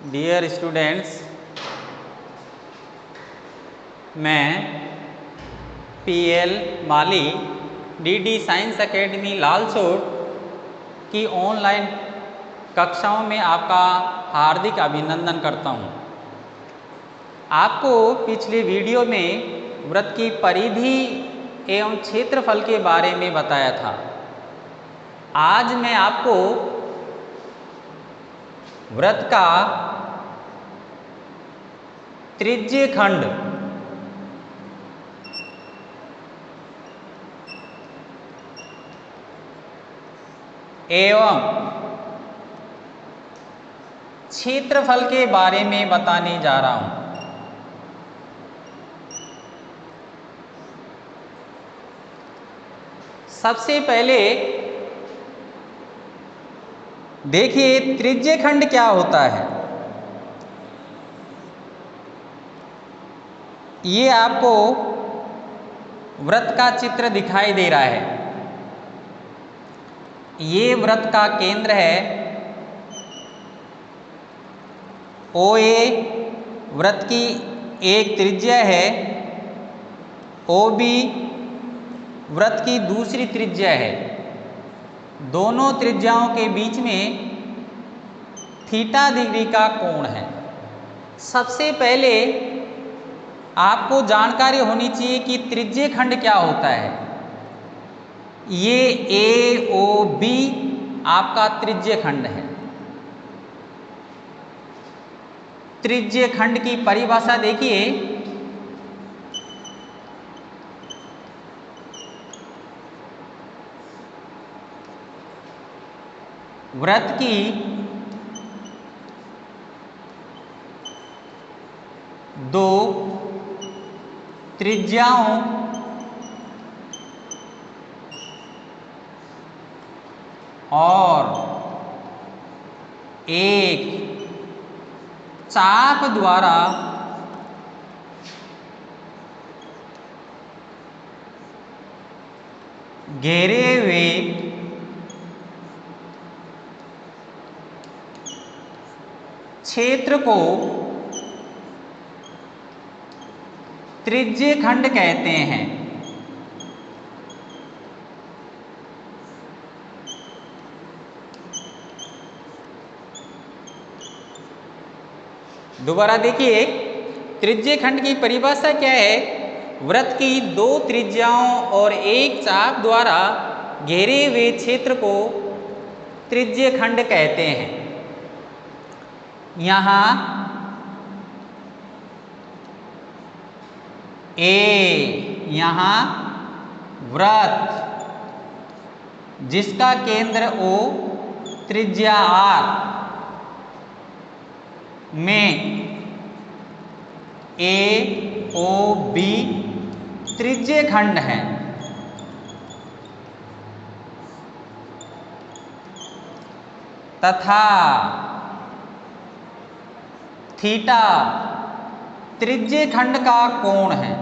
Dear students, मैं PL माली DD science academy Lalsot की online कक्षाओं में आपका हार्दिक अभिनंदन करता हूं। आपको पिछले वीडियो में वृत्त की परिधि एवं क्षेत्रफल के बारे में बताया था। आज मैं आपको वृत्त का त्रिज्य खंड एवं क्षेत्रफल के बारे में बताने जा रहा हूं। सबसे पहले देखिए त्रिज्य खंड क्या होता है। ये आपको वृत्त का चित्र दिखाई दे रहा है। ये वृत्त का केंद्र है OA, वृत्त की एक त्रिज्या है। OB वृत्त की दूसरी त्रिज्या है। दोनों त्रिज्याओं के बीच में थीटा डिग्री का कोण है। सबसे पहले आपको जानकारी होनी चाहिए कि त्रिज्य खंड क्या होता है। ये AOB आपका त्रिज्य खंड है। त्रिज्य खंड की परिभाषा देखिए, वृत्त की दो त्रिज्याओं और एक चाप द्वारा घेरे हुए क्षेत्र को त्रिज्य खंड कहते हैं। दोबारा देखिए, त्रिज्य खंड की परिभाषा क्या है। वृत्त की दो त्रिज्याओं और एक चाप द्वारा घेरे हुए क्षेत्र को त्रिज्य खंड कहते हैं। यहाँ A, यहाँ वृत्त जिसका केंद्र O, त्रिज्या R में AOB त्रिज्य खंड है। तथा थीटा त्रिज्य खंड का कोण है।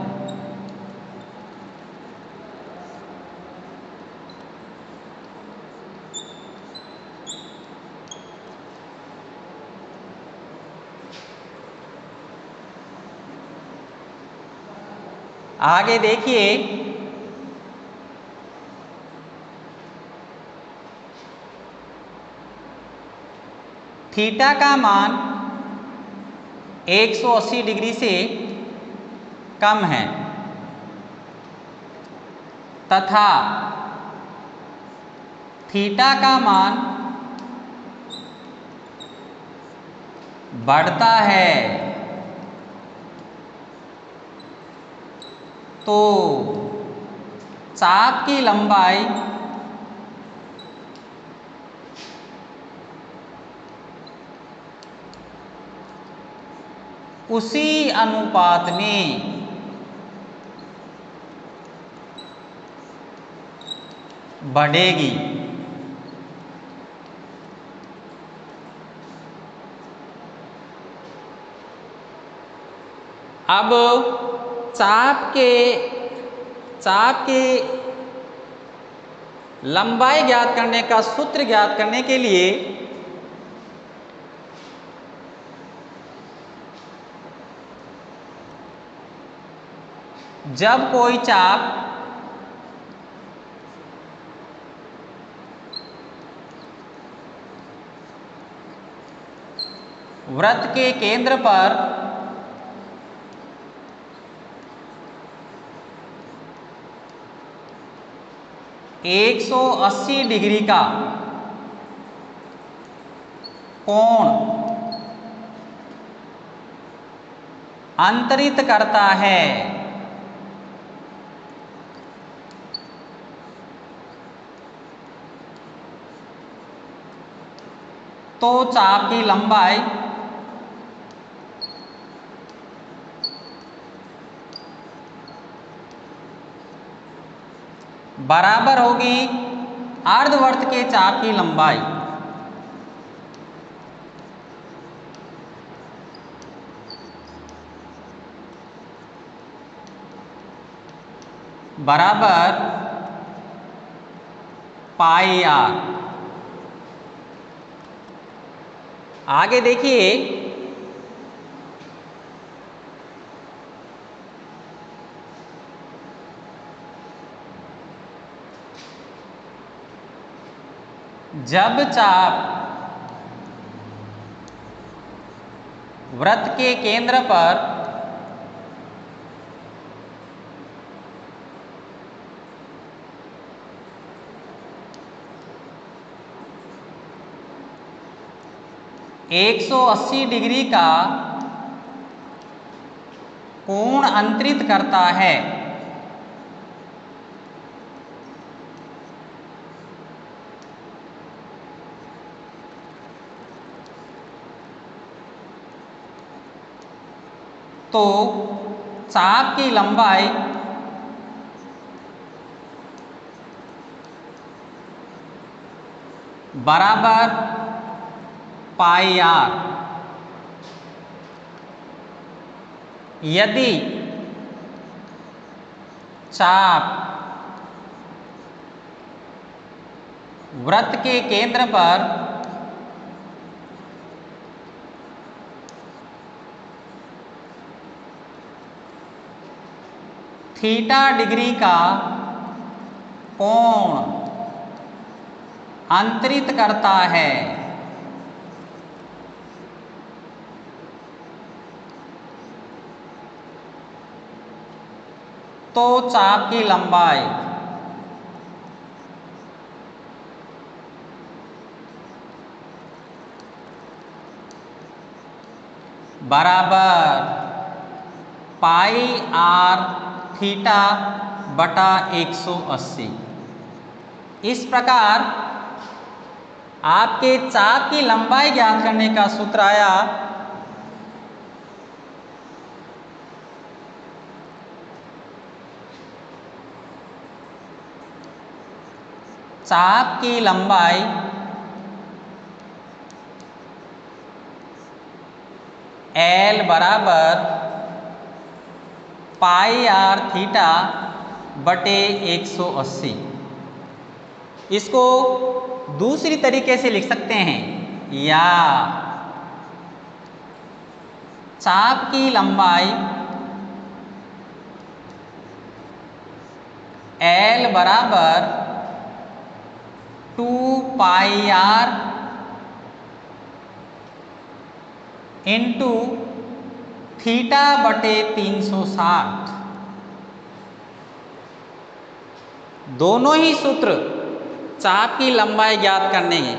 आगे देखिए, थीटा का मान 180 डिग्री से कम है तथा थीटा का मान बढ़ता है तो चाप की लंबाई उसी अनुपात में बढ़ेगी। अब चाप के लंबाई ज्ञात करने का सूत्र ज्ञात करने के लिए जब कोई चाप वृत्त के केंद्र पर एक 180 डिग्री का कोण अंतरित करता है तो चाप की लंबाई बराबर होगी अर्धवर्त के चाप की लंबाई। बराबर पाई आर। आगे देखिए, जब चाप वृत्त के केंद्र पर एक 180 डिग्री का कोण अंतरित करता है तो चाप की लंबाई बराबर पाई आर। यदि चाप वृत्त के केंद्र पर थीटा डिग्री का कोण अंतरित करता है तो चाप की लंबाई बराबर पाई आर थीटा बटा 180। इस प्रकार आपके चाप की लंबाई ज्ञात करने का सूत्र आया चाप की लंबाई L बराबर पाई आर थीटा बटे 180। इसको दूसरी तरीके से लिख सकते हैं, या चाप की लंबाई L बराबर 2 पाई आर इंटू थीटा बटे 360। दोनों ही सूत्र चाप की लंबाई ज्ञात करने हैं,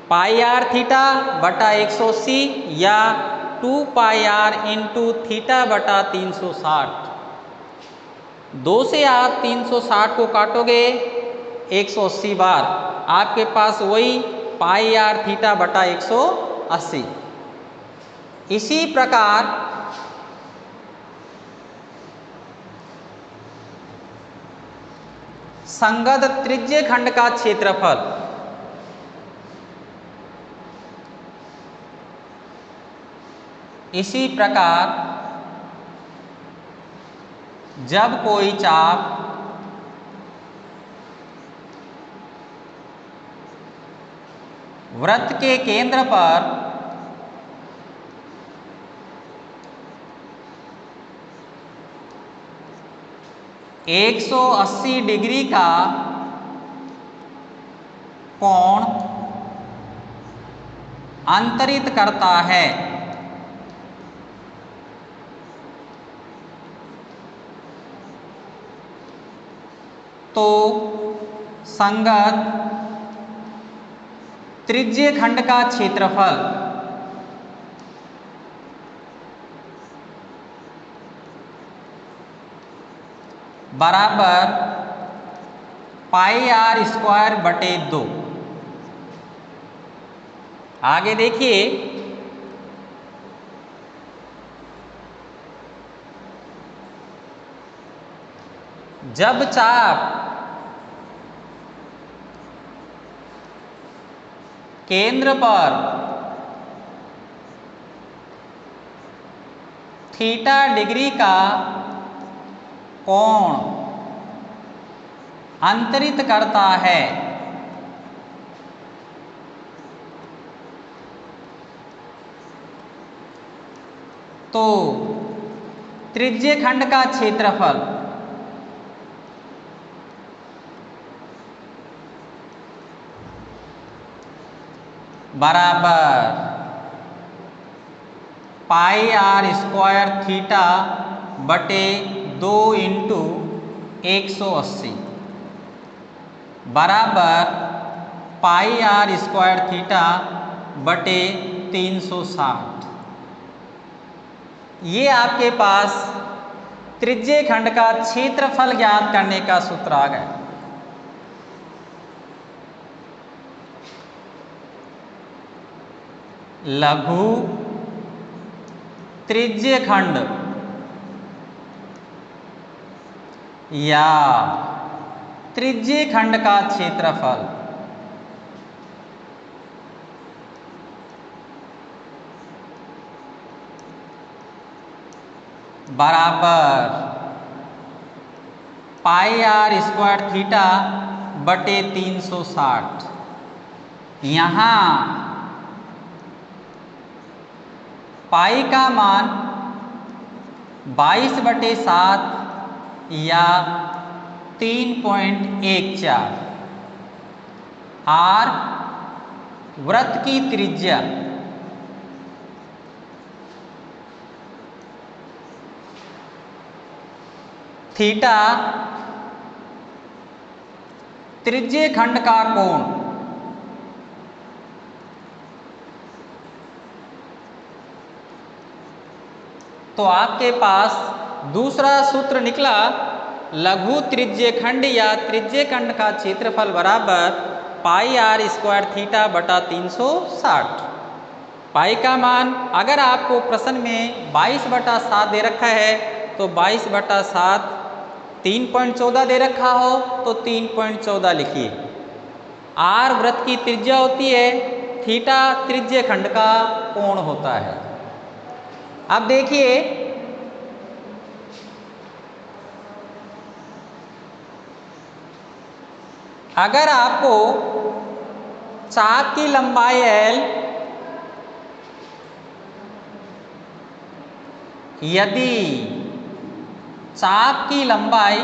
पाई आर थीटा बटा 180 या 2 पाई आर इंटू थीटा बटा 360। 2 से आप 360 को काटोगे 180 बार, आपके पास वही पाई आर थीटा बटा 180। इसी प्रकार संगत त्रिज्य खंड का क्षेत्रफल इसी प्रकार जब कोई चाप वृत्त के केंद्र पर 180 डिग्री का कोण अंतरित करता है। तो संगत त्रिज्य खंड का क्षेत्रफल बराबर पाई आर स्क्वायर बटे 2। आगे देखिए, जब चाप केंद्र पर थीटा डिग्री का कोण अंतरित करता है, तो त्रिज्य खंड का क्षेत्रफल बराबर पाई आर स्क्वायर थीटा बटे 2 इंटू 180 बराबर पाई आर स्क्वायर थीटा बटे 360। ये आपके पास त्रिज्य खंड का क्षेत्रफल ज्ञात करने का सूत्र आ गया। लघु त्रिज्य खंड या त्रिज्य खंड का क्षेत्रफल बराबर पाई आर स्क्वायर थीटा बटे 360। यहाँ पाई का मान 22/7 या 3.14, आर वृत्त की त्रिज्या थीटा त्रिज्य खंड का कोण तो आपके पास दूसरा सूत्र निकला, लघु त्रिज्य खंड या त्रिज्य खंड का क्षेत्रफल बराबर पाई आर स्क्वायर थीटा बटा 360। पाई का मान अगर आपको प्रश्न में 22/7 दे रखा है तो 22/7, 3.14 दे रखा हो तो 3.14 लिखिए। आर वृत्त की त्रिज्या होती है, थीटा त्रिज्य खंड का कोण होता है। अब देखिए, अगर आपको चाप की लंबाई L यदि चाप की लंबाई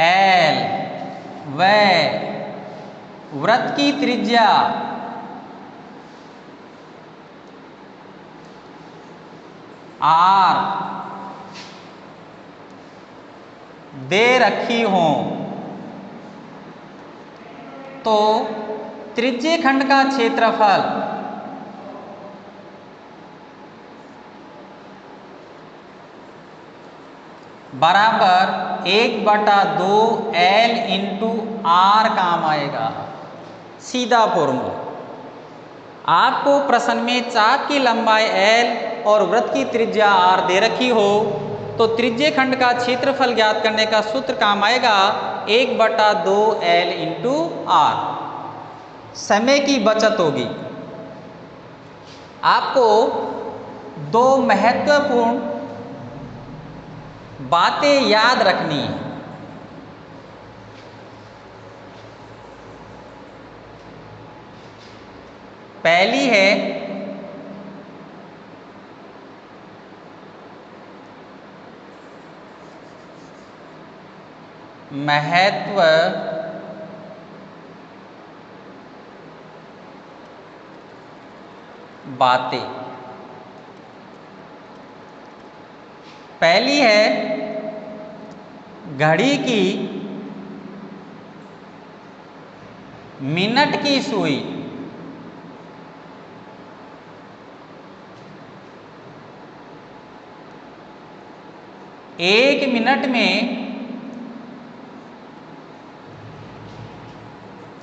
L व वृत्त की त्रिज्या R दे रखी हो तो त्रिज्य खंड का क्षेत्रफल बराबर 1/2 L इंटू R काम आएगा। सीधा फॉर्मूला। आपको प्रश्न में चाप की लंबाई L और वृत्त की त्रिज्या R दे रखी हो तो त्रिज्य खंड का क्षेत्रफल ज्ञात करने का सूत्र काम आएगा 1/2 L इंटू R। समय की बचत होगी। आपको दो महत्वपूर्ण बातें याद रखनी है। पहली है महत्व बातें। पहली है घड़ी की मिनट की सुई। एक मिनट में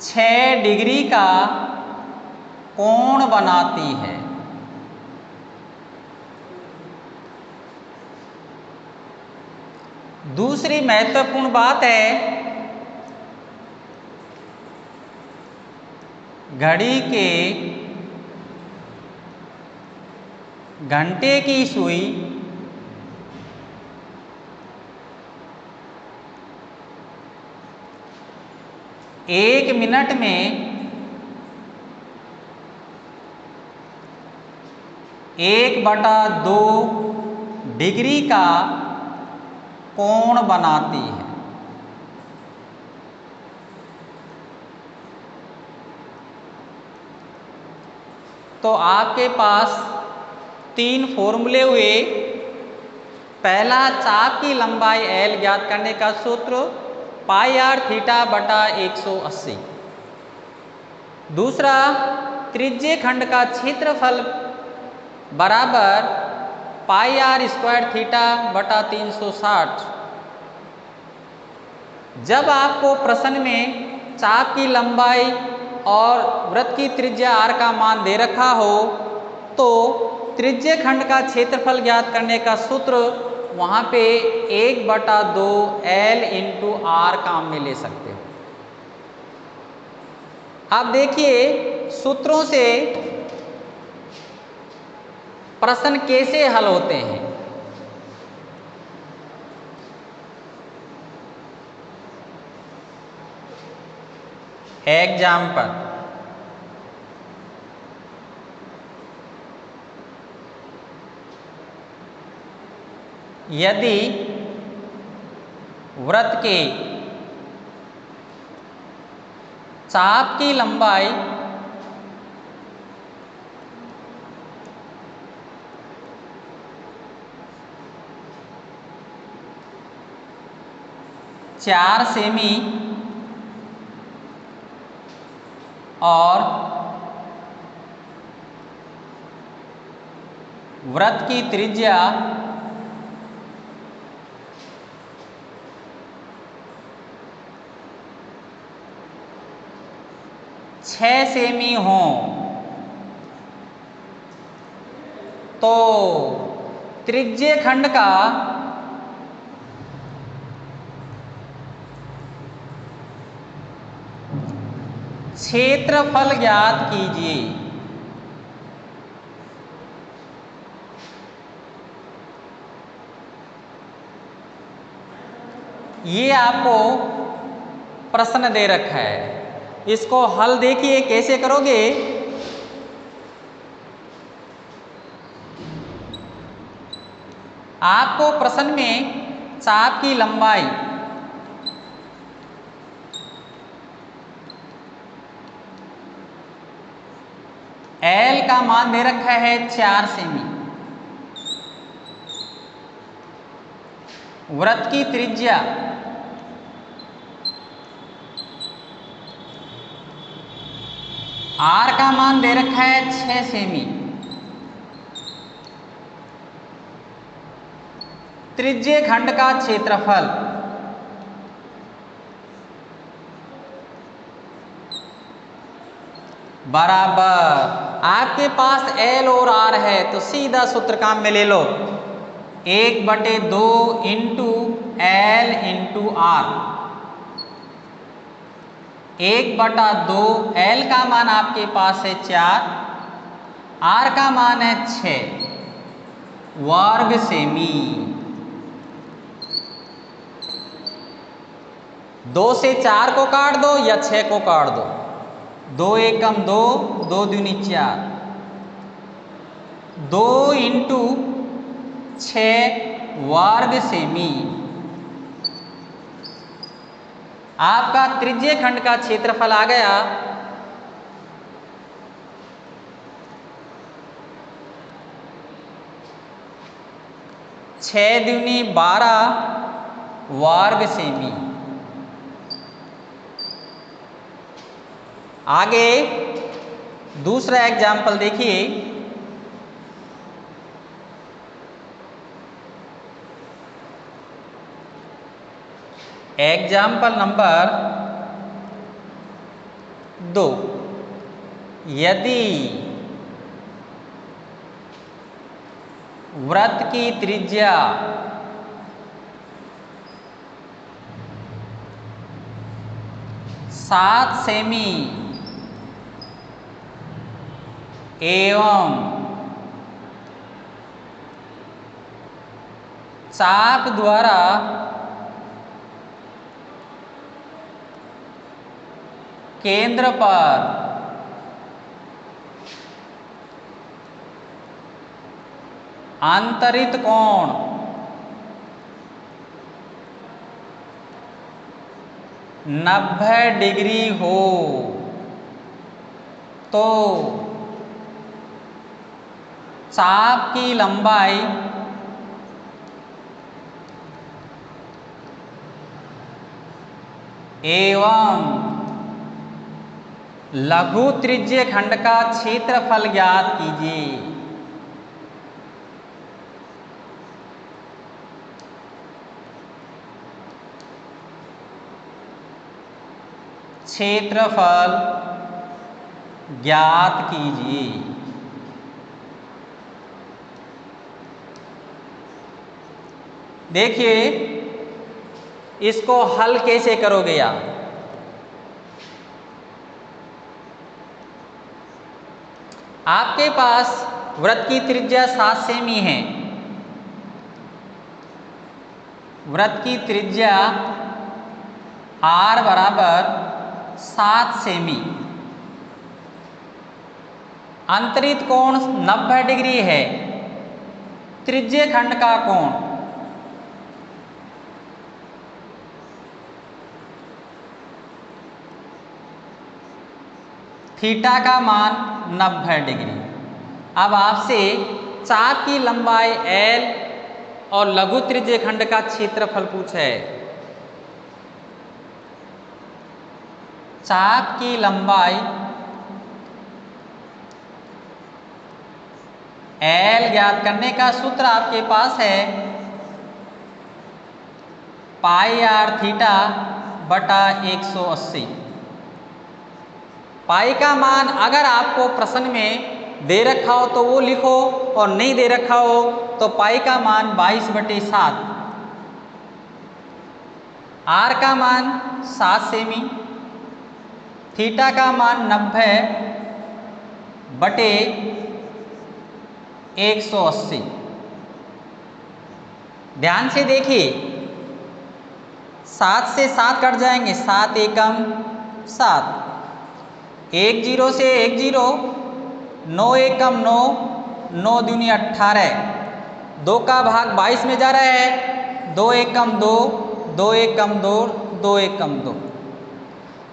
6 डिग्री का कोण बनाती है। दूसरी महत्वपूर्ण बात है घड़ी के घंटे की सुई एक मिनट में 1/2 डिग्री का कोण बनाती है। तो आपके पास 3 फॉर्मूले हुए। पहला, चाप की लंबाई L ज्ञात करने का सूत्र पाई r थीटा बटा 180। दूसरा, त्रिज्य खंड का क्षेत्रफल बराबर पाई r स्क्वायर थीटा बटा 360। जब आपको प्रश्न में चाप की लंबाई और वृत्त की त्रिज्या r का मान दे रखा हो तो त्रिज्य खंड का क्षेत्रफल ज्ञात करने का सूत्र वहाँ पे 1/2 L इंटू R काम में ले सकते हो। आप देखिए सूत्रों से प्रश्न कैसे हल होते हैं। एग्जाम्पल, यदि वृत्त के चाप की लंबाई 4 सेमी और वृत्त की त्रिज्या 6 सेमी हो तो त्रिज्य खंड का क्षेत्रफल ज्ञात कीजिए। ये आपको प्रश्न दे रखा है। इसको हल देखिए कैसे करोगे। आपको प्रश्न में चाप की लंबाई L का मान दे रखा है 4 सेमी, वृत्त की त्रिज्या R का मान दे रखा है 6 सेमी, त्रिज्य खंड का क्षेत्रफल बराबर, आपके पास L और R है तो सीधा सूत्र काम में ले लो, 1/2 into L into R। 1/2 L का मान आपके पास है 4, R का मान है 6 वर्ग सेमी। 2 से 4 को काट दो या 6 को काट दो, 2 एकम 2, 2 दूनी 4, 2 इंटू 6 वर्ग सेमी। आपका त्रिज्यीय खंड का क्षेत्रफल आ गया 6 दूनी 12 वर्ग सेमी। आगे दूसरा एग्जाम्पल देखिए। Example number 2। यदि वृत्त की त्रिज्या 7 सेमी एवं चाप द्वारा केंद्र पर अंतरित कोण 90 डिग्री हो तो चाप की लंबाई एवं लघु त्रिज्यीय खंड का क्षेत्रफल ज्ञात कीजिए। क्षेत्रफल ज्ञात कीजिए। देखिए इसको हल कैसे करोगे आप। आपके पास वृत्त की त्रिज्या 7 सेमी है। वृत्त की त्रिज्या r बराबर 7 सेमी। अंतरित कोण 90 डिग्री है। त्रिज्यीय खंड का कोण थीटा का मान 90 डिग्री। अब आपसे चाप की लंबाई L और लघु त्रिज्यीय खंड का क्षेत्रफल पूछा है। चाप की लंबाई L ज्ञात करने का सूत्र आपके पास है पाई r थीटा बटा 180। पाई का मान अगर आपको प्रश्न में दे रखा हो तो वो लिखो और नहीं दे रखा हो तो पाई का मान 22/7। r का मान 7 सेमी, थीटा का मान 90/180। ध्यान से देखिए 7 से 7 कट जाएंगे, 7 एकम 7, 1 0 से 1 0, 9 एकम 9, 9 दूनी 18, 2 का भाग 22 में जा रहा है, 2 एकम 2, 2 एकम 2, 2 एकम 2।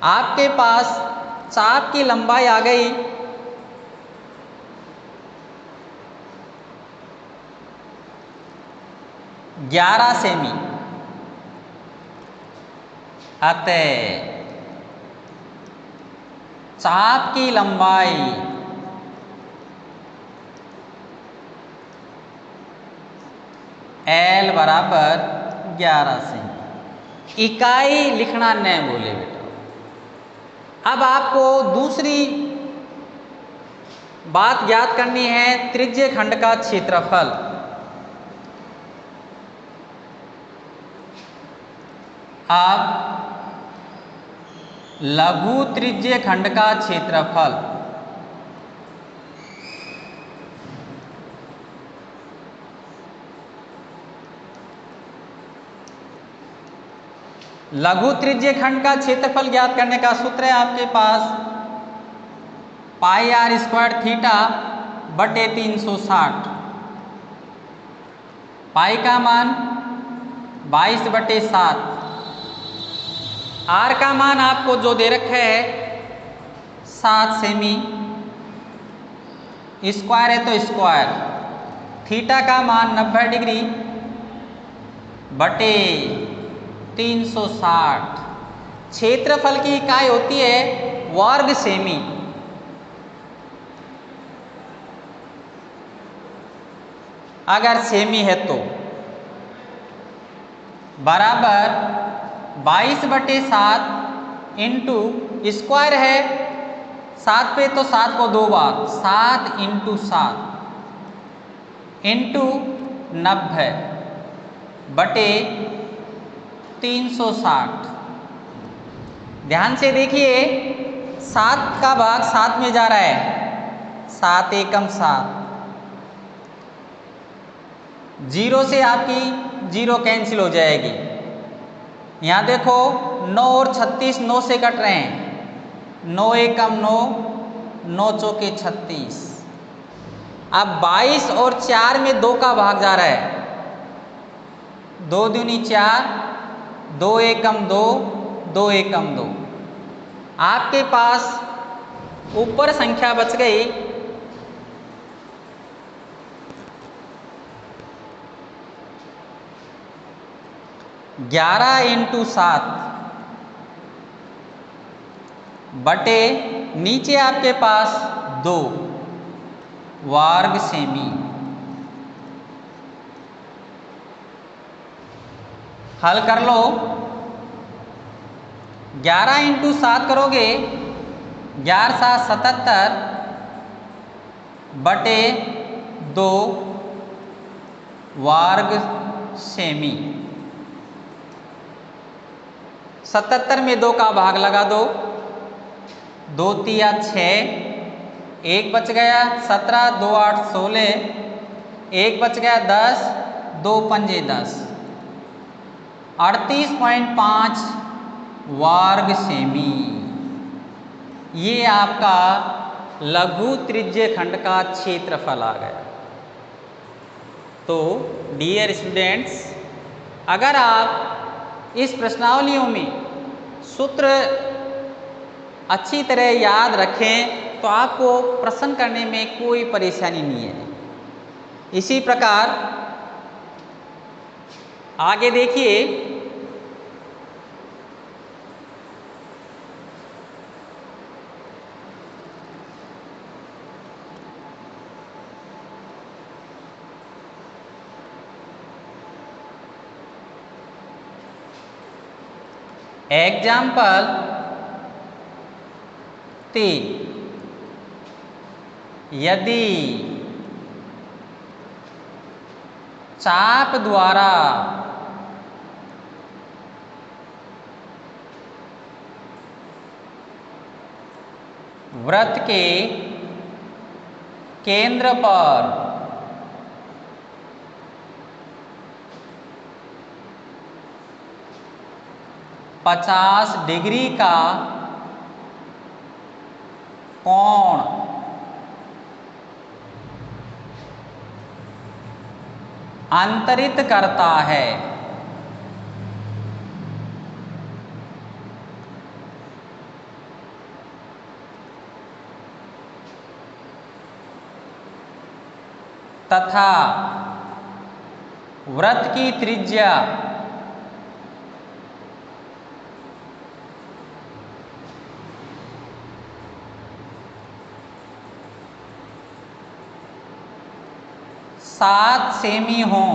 आपके पास चाप की लंबाई आ गई 11 सेमी। अतः चाप की लंबाई L बराबर 11 सेमी। इकाई लिखना न भूले बेटा। अब आपको दूसरी बात ज्ञात करनी है, त्रिज्यीय खंड का क्षेत्रफल। अब लघु त्रिज्यीय खंड का क्षेत्रफल लघु त्रिज्यीय खंड का क्षेत्रफल ज्ञात करने का सूत्र है आपके पास पाई r स्क्वायर थीटा बटे 360। पाई का मान 22/7। आर का मान आपको जो दे रखा है 7 सेमी, स्क्वायर है तो स्क्वायर, थीटा का मान 90 डिग्री बटे 360। क्षेत्रफल की इकाई होती है वर्ग सेमी। अगर सेमी है तो बराबर 22/7 इंटू स्क्वायर है 7 पे तो 7 को 2 बार, 7 इंटू 7 इंटू 90 बटे 360। ध्यान से देखिए 7 का भाग 7 में जा रहा है, 7 एकम 7, जीरो से आपकी जीरो कैंसिल हो जाएगी। यहाँ देखो 9 और 36 9 से कट रहे हैं, 9 एकम 9, 9 चौके 36। अब 22 और 4 में 2 का भाग जा रहा है, 2 दूनी 4, 2 एकम 2, 2 एकम 2। आपके पास ऊपर संख्या बच गई 11 इंटू 7 बटे नीचे आपके पास 2 वर्ग सेमी। हल कर लो, 11 इंटू 7 करोगे 11 7 77 बटे 2 वर्ग सेमी। 77 में 2 का भाग लगा दो, 2 तिया 6, 1 बच गया 17, 2 8 16, 1 बच गया 10, 2 पंजे 10, 38.5 वर्ग सेमी। ये आपका लघु त्रिज्य खंड का क्षेत्रफल आ गया। तो डियर स्टूडेंट्स, अगर आप इस प्रश्नावलियों में सूत्र अच्छी तरह याद रखें तो आपको प्रश्न करने में कोई परेशानी नहीं है। इसी प्रकार आगे देखिए, एग्जाम्पल 3, यदि चाप द्वारा वृत्त के केंद्र पर पचास डिग्री का कोण अंतरित करता है, तथा वृत्त की त्रिज्या सात सेमी हो,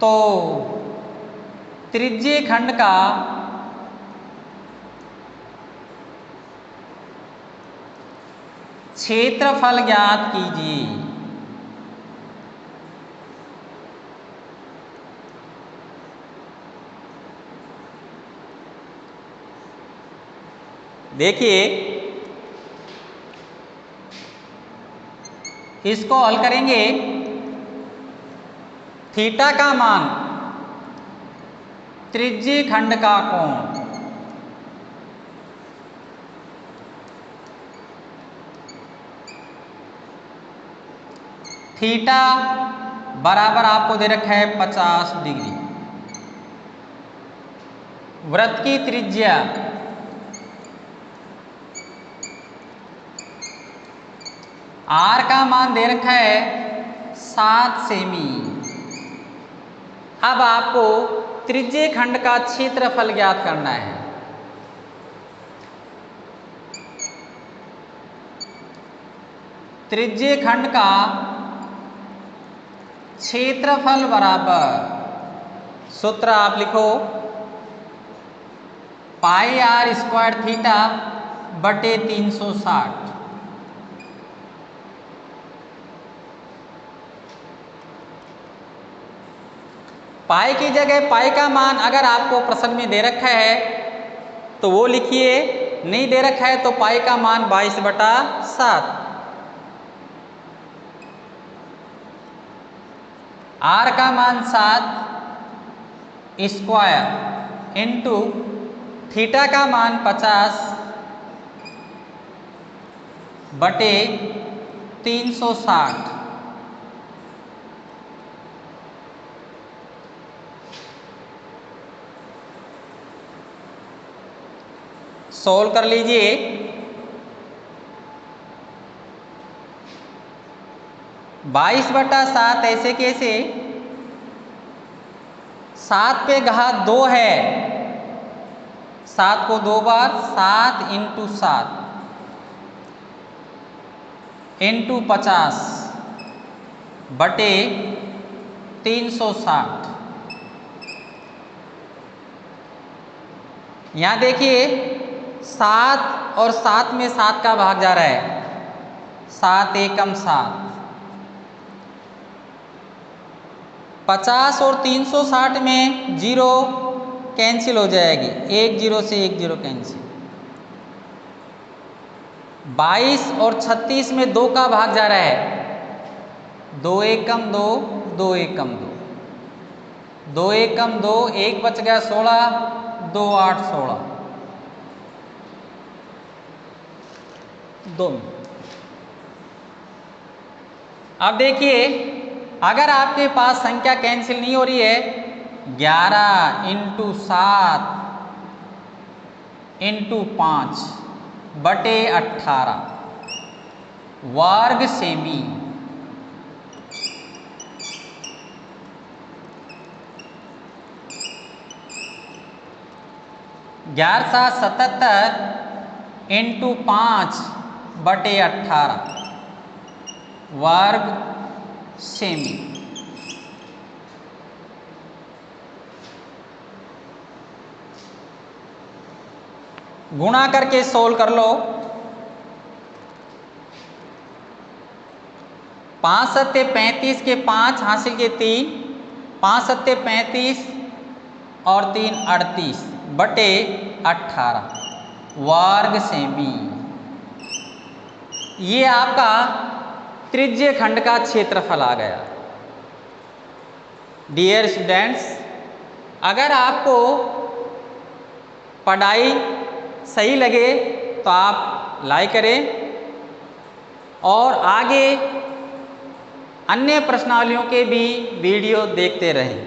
तो त्रिज्य खंड का क्षेत्रफल ज्ञात कीजिए। देखिए इसको हल करेंगे, थीटा का मान त्रिज्य खंड का कोण थीटा बराबर आपको दे रखा है 50 डिग्री। वृत्त की त्रिज्या आर का मान दे रखा है 7 सेमी। अब आपको त्रिज्य खंड का क्षेत्रफल ज्ञात करना है। त्रिज्य खंड का क्षेत्रफल बराबर, सूत्र आप लिखो, पाई आर स्क्वायर थीटा बटे 360। पाई की जगह पाई का मान अगर आपको प्रश्न में दे रखा है तो वो लिखिए, नहीं दे रखा है तो पाई का मान 22/7। आर का मान 7 स्क्वायर इंटू थीटा का मान 50 बटे 360। सोल्व कर लीजिए। 22/7 ऐसे कैसे, 7 पे घात 2 है, 7 को 2 बार, 7 × 7 × 50 बटे 360। यहाँ देखिए 7 और 7 में 7 का भाग जा रहा है, 7 एकम 7। 50 और 360 में 0 कैंसिल हो जाएगी, 1 0 से 1 0 कैंसिल। 22 और 36 में 2 का भाग जा रहा है, 2 एकम 2, 2 एकम 2, 2 एकम 2, 1 बच गया 16, 2 8 16, 2। अब देखिए अगर आपके पास संख्या कैंसिल नहीं हो रही है, 11 × 7 × 5 बटे 18 वर्ग सेमी। ग्यारह 77 × 5 बटे 18 वर्ग सेमी। गुणा करके सोल्व कर लो। 5 सत्ते 35 के 5 हासिल के 3, 5 सत्ते 35 और 3 38 बटे 18 वर्ग सेमी। ये आपका त्रिज्य खंड का क्षेत्रफल आ गया। डियर स्टूडेंट्स, अगर आपको पढ़ाई सही लगे तो आप लाइक करें और आगे अन्य प्रश्नावलियों के भी वीडियो देखते रहें।